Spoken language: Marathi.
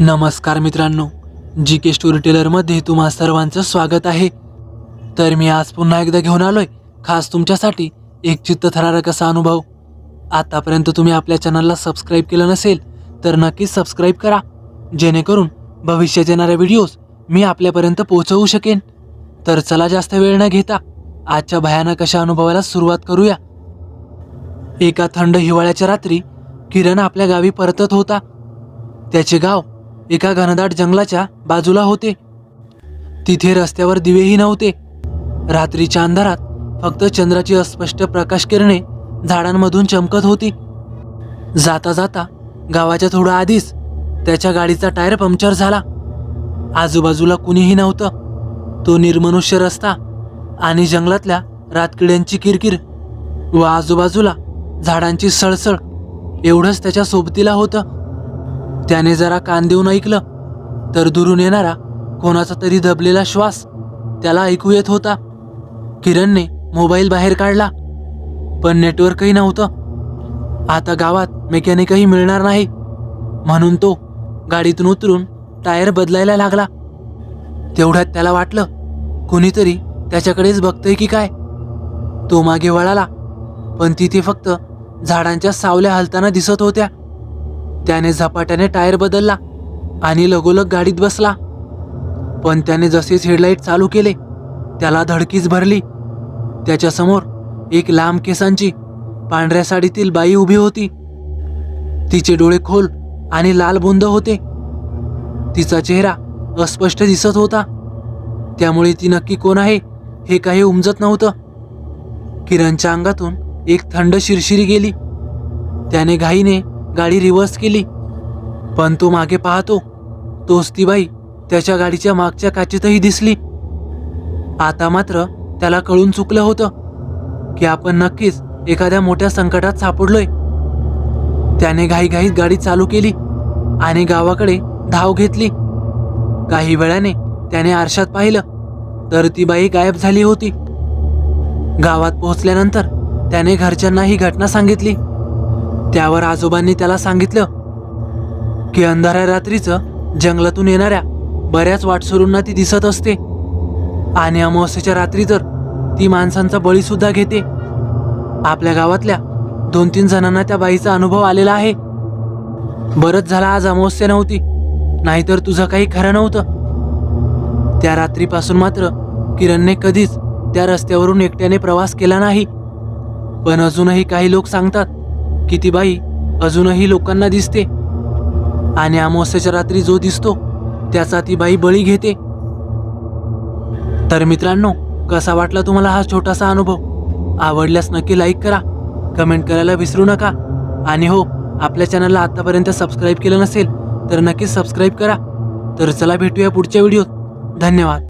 नमस्कार मित्रांनो, जी के स्टोरी टेलरमध्ये तुम्हा सर्वांचं स्वागत आहे। तर मी आज पुन्हा एकदा घेऊन आलोय खास तुमच्यासाठी एक चित्तथरारक असा अनुभव। आतापर्यंत तुम्ही आपल्या चॅनलला सबस्क्राईब केलं नसेल तर नक्कीच सबस्क्राईब करा, जेणेकरून भविष्यात येणारे व्हिडिओज मी आपल्यापर्यंत पोहोचवू शकेन। तर चला जास्त वेळ न घेता आजच्या भयानक अशा अनुभवाला सुरुवात करूया। एका थंड हिवाळ्याच्या रात्री किरण आपल्या गावी परतत होता। त्याचे गाव एका घनदाट जंगलाच्या बाजूला होते। तिथे रस्त्यावर दिवेही नव्हते। रात्रीच्या अंधारात फक्त चंद्राची अस्पष्ट प्रकाश किरणे झाडांमधून चमकत होती। जाता जाता गावाच्या थोडा आधीच त्याच्या गाडीचा टायर पंक्चर झाला। आजूबाजूला कुणीही नव्हतं। तो निर्मनुष्य रस्ता आणि जंगलातल्या रातकिड्यांची किरकिर व आजूबाजूला झाडांची सळसळ एवढंच त्याच्या सोबतीला होतं। त्याने जरा कान देऊन ऐकलं तर दुरून येणारा कोणाचा तरी दबलेला श्वास त्याला ऐकू येत होता। किरणने मोबाईल बाहेर काढला, पण नेटवर्कही नव्हतं। आता गावात मेकॅनिकही मिळणार नाही, म्हणून तो गाडीतून उतरून टायर बदलायला लागला। तेवढ्यात त्याला वाटलं कुणीतरी त्याच्याकडेच बघतंय की काय। तो मागे वळाला, पण तिथे फक्त झाडांच्या सावल्या हलताना दिसत होत्या। त्याने झपाट्याने टायर बदलला आणि लगोलग गाडीत बसला। पण त्याने जसेच हेडलाईट चालू केले त्याला धडकीच भरली। त्याच्यासमोर एक लांब केसांची पांढऱ्या साडीतील बाई उभी होती। तिचे डोळे खोल आणि लाल बुंद होते। तिचा चेहरा अस्पष्ट दिसत होता, त्यामुळे ती नक्की कोण आहे हे काही उमजत नव्हतं। किरणच्या अंगातून एक थंड शिरशिरी गेली। त्याने घाईने गाडी रिव्हर्स केली, पण तो मागे पाहतो तोच ती बाई त्याच्या गाडीच्या मागच्या काचेतही दिसली। आता मात्र त्याला कळून चुकलं होतं की आपण नक्कीच एखाद्या मोठ्या संकटात सापडलोय। त्याने घाईघाईत गाडी चालू केली आणि गावाकडे धाव घेतली। काही वेळाने त्याने आरशात पाहिलं तर ती बाई गायब झाली होती। गावात पोहोचल्यानंतर त्याने घरच्यांना ही घटना सांगितली। त्यावर आजोबांनी त्याला सांगितलं की अंधाऱ्या रात्रीचं जंगलातून येणाऱ्या बऱ्याच वाटसरूंना ती दिसत असते आणि अमावस्येच्या रात्री तर ती माणसांचा बळी सुद्धा घेते। आपल्या गावातल्या 2-3 जणांना त्या बाईचा अनुभव आलेला आहे। बरंच झालं आज अमावस्या नव्हती, नाहीतर तुझं काही खरं नव्हतं। त्या रात्रीपासून मात्र किरणने कधीच त्या रस्त्यावरून एकट्याने प्रवास केला नाही। पण अजूनही काही लोक सांगतात की ती बाई अजूनही लोकांना दिसते आणि अमावस्येच्या रात्री जो दिसतो त्याचा ती बाई बळी घेते। तर मित्रांनो, कसा वाटला तुम्हाला हा छोटासा अनुभव? आवडल्यास नक्की लाईक करा, कमेंट करायला विसरू नका आणि हो, आपल्या चॅनलला आतापर्यंत सबस्क्राईब केलं नसेल तर नक्कीच सबस्क्राईब करा। तर चला भेटूया पुढच्या व्हिडिओत। धन्यवाद।